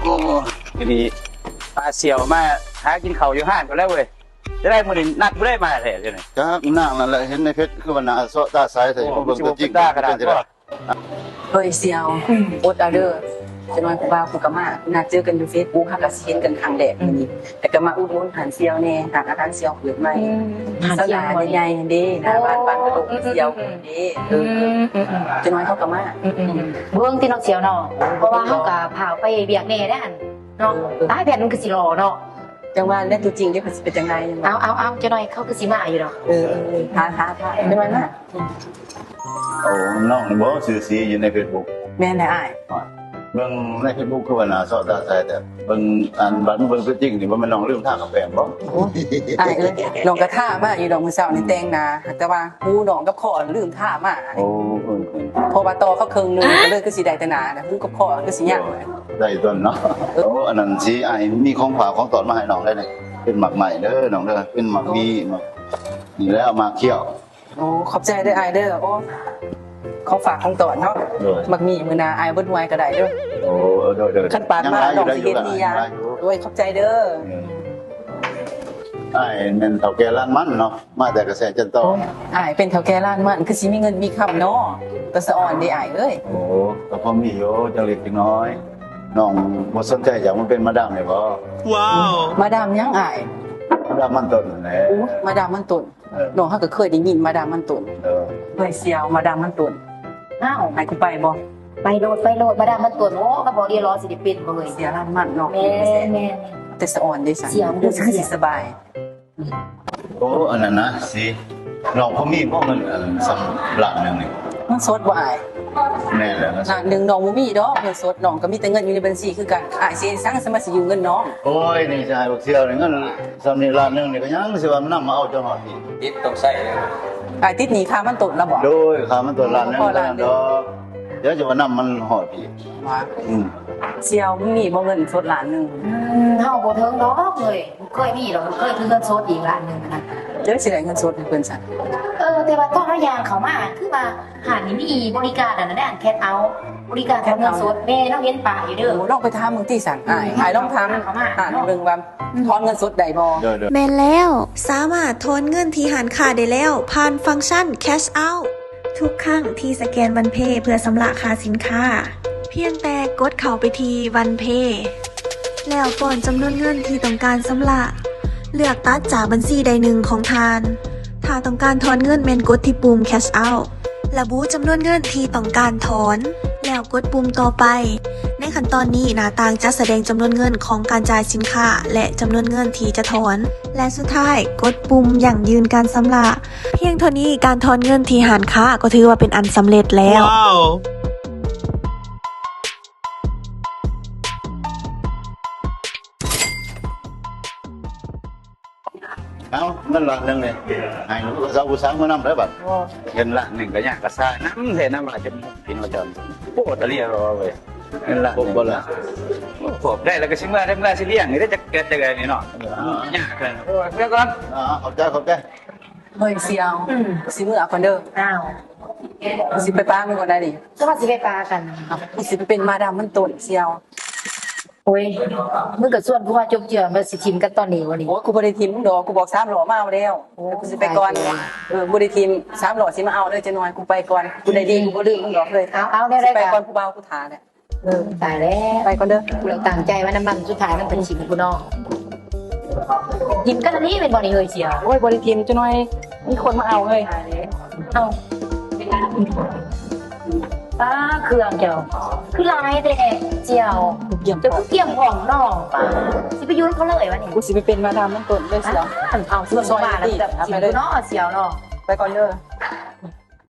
โอ้ดีปลาเสี่ยวมาหากินข้าวอยู่ห้างก็แล้วเว้ยจะได้มื้อนี้นัดบ่ได้มาแท้จังได๋จ้านั่งนั่นแหละเห็นในเพชรคือว่าหน้าเซาะตาใสใส่บ่เบิ่งตัวจริง ตากระดาษบ่ เฮ้ยเซียวอดเอาเด้อจะน้อยกูบ่าวกูก็มานัดเจอกันอยู่ Facebook ฮักก็สิเห็นกันครั้งแรกนี่แต่ก็มาอุดหนุนหันเซียวแน่หากอาหารเซียวเปิดใหม่สลาใหญ่ๆเด้หน้าบ้านปานกระดกเซียวเด้จะน้อยเขาก็มา เบิ่งที่น้องเสียวเนาะเพราะว่าเฮาก็พาไปเบียกแน่ได้หั่นเนาะตายแผ่นมันคือสิรอเนาะ จังว่าแล้วตัวจริงเด้เพิ่นสิเป็นจังได๋ เอาจะหน่อยเขาคือสิมาอยู่ดอก ท้าได้มา โอ้น้องนี่บ่ชื่อสีอยู่ใน Facebook แม่นได้อ้าย เบิ่งใน Facebook คือว่าหน้าเซาะตาใสแต่เบิ่งอันบัดเบิ่งตัวจริงนี่บ่แม่นน้องลืมท่ากับแฟนบ่ อ้ายเอ้ยน้องก็ท่ามาอยู่ดอกมื้อเช้านี่แต่งหน้าแต่ว่าหูน้องกับคอลืมท่ามา โอ้เออ พอว่าต่อเขาครึ่งนึงก็เลยคือสิได้แต่หน้านะหูกับคอก็สิยาก ได้ต้นเนาะโอ้อันนั้นสิอ้ายมีของฝากของตอนมาให้น้องได้นี่เป็นหมักใหม่เด้อน้องเด้อเป็นหมักมีนี่แล้วเอามาเคี่ยว โอ้ขอบใจเด้ออ้ายเด้อโอ้เขาฝากของตอนเนาะมักมีมื้อหน้าอ้ายเบิ่นไว้ก็ได้เด้อ โอ้เด้อ คันปานมาน้องสิเฮ็ดนี่ยาโอ้ยขอบใจเด้อ ไอ้แม่นเฒ่าแก่ร้านมันเนาะมาแต่กระแสจันทร์ อ้ายเป็นเฒ่าแก่ร้านมันคือสิมีเงินมีคำเนาะตะสะอ่อนเด้อ้ายเอ้ย โอ้ก็พอมีอยู่จังเล็กจังน้อยน้องบ่สนใจอยากมันเป็นมาดามได้บ่ มาดามยังอ้าย มาดามมันต้นนั่นแหละ โอ้มาดามมันตุนน้องเฮาก็เคยได้ยินมาดามมันตุน เออ เฮ้ยเสียวมาดามมันตุน อ้าว ให้กูไปบ่ ไปโลดมาดามมันตัวโอ้ก็บ่ได้รอสิได้เป็นบ่เอ้ย เสียร้านมันเนาะ แม่ แต่สะอ่อนได้สั่น เสียวเด้อ คือสิสบาย โอ้อันนั้นนะสิน้องพอมีบ่เงินอันสำหรับนึงนี่ มันสดบ่อ้าย แน่แหละนะ ล้านหนึงน้องบ่มีดอกเงินสดน้องก็มีแต่เงินอยู่ในบัญชีคือกันอ้ายสิสั่งสมาสิอยู่เงินน้อง โอ้ยนี่ชายบักเสี่ยวนี่เงินสำนี้ล้านนึงนี่ก็ยังสิว่ามันนำมาเอาจังหวัดนี่ ติดต้องใช้เลย อ้ายติดหนี้ค่ามันตุนแล้วบ่ โดยค่ามันตัวล้านนึงก็นั่นดอกเดี๋ยวจะว่านำมันฮอดพี่ ว่า อืม เสียวมึงมีบ่เงินสดล้านหนึง เฮาบ่ถึงดอกเลยเคยมีดอกเคยคือเงินสดอีกล้านนึงนะ เดี๋ยวสิได้เงินสดให้เพิ่นสั่น แต่ว่าต้องระยางเขามาคือว่าหาดนี่มีบริการอันนั้นแคทเอาบริการทำเงินสดแม่ต้องเรียนป่าอยู่เด้อ โอ้ลองไปถามมึงที่สั่นอ้ายลองถามเบิ่งว่าถอนเงินสดได้บ่ เด้อ แม่นแล้วสามารถโอนเงินที่หารค่าได้แล้ว ผ่านฟังก์ชัน Cash Out ทุกครั้งที่สแกนวันเพย์เพื่อสำระค่าสินค้า เพียงแต่กดเข้าไปที่วันเพย์แล้วก่อนจำนวนเงินที่ต้องการสำระเลือกตัดจากบัญชีใดหนึ่งของทาน ถ้าต้องการถอนเงินแม่นกดที่ปุ่ม Cash Out ระบุจำนวนเงินที่ต้องการถอน แล้วกดปุ่มต่อไป ในขั้นตอนนี้หน้าต่างจะแสดงจำนวนเงินของการจ่ายสินค้าและจำนวนเงินที่จะถอน และสุดท้ายกดปุ่มอย่างยืนการชำระเพียงเท่านี้การถอนเงินที่หารค้าก็ถือว่าเป็นอันสำเร็จแล้ว เอ้านั่นล้านนึงนี่ให้หนูสาวผู้สาวมานำได้บัด เงินละหนึ่งก็ยากก็ซ่าน้ำเทน้ำมาจะกินมาจนโคตรเรียรอเว้ยเงินละ ผมบ่ล่ะ ผมได้แล้วก็ชิมเมื่อได้เมื่อสิเลี้ยงนี่ได้จะเกิดจะไงนี่เนาะยากเลยโอ้ยเดี๋ยวก่อน ขอบใจ เฮ้ยเสียวสิมื้อเอาก่อนเด้อ อ้าว สิไปป้ามึงก่อนได้ดิ ก็ว่าสิไปปากัน สิไปเป็นมาดามมันตุนเสียว โอ้ยมึงก็ส่วนกูว่าจบเจือมาสิทิมกันตอนนี้วันนี้ โอ้ยกูบ่ได้ทีมมึงดอกกูบอก3หล่อมาเอาแล้วกูสิไปก่อนบ่ได้ทีม3หล่อสิมาเอาเลยจะน้อยกูไปก่อนกูได้ดีกูบ่ลืมมึงดอกเลย เอาได้ได้ ไป กั ก่อน นผู้บ่าวกูท่าแหละ ตายแล้ว ไปก่อนเด้อ กูเลยตั้งใจว่าน้ำมันสุดท้ายมันเป็นชิมกูเนาะทิมกันอันนี้เป็นบ่นี่เฮ้ยเสีย โอ้ยบ่ได้ทีมจะน้อยมีคนมาเอาเลย เอาป้าเครื่องเจียวคือลายแต่เจียว เยี่ยม จะคือเกี่ยมของน้องป้าสิไปยุ่นเขาเลยวะนี่ กูสิไปเป็นมาดามมันตุนเลยเสียว เอาเสื้อซอยแล้วแบบชิมกูเนาะเสียวเนาะ ไปก่อนเด้อ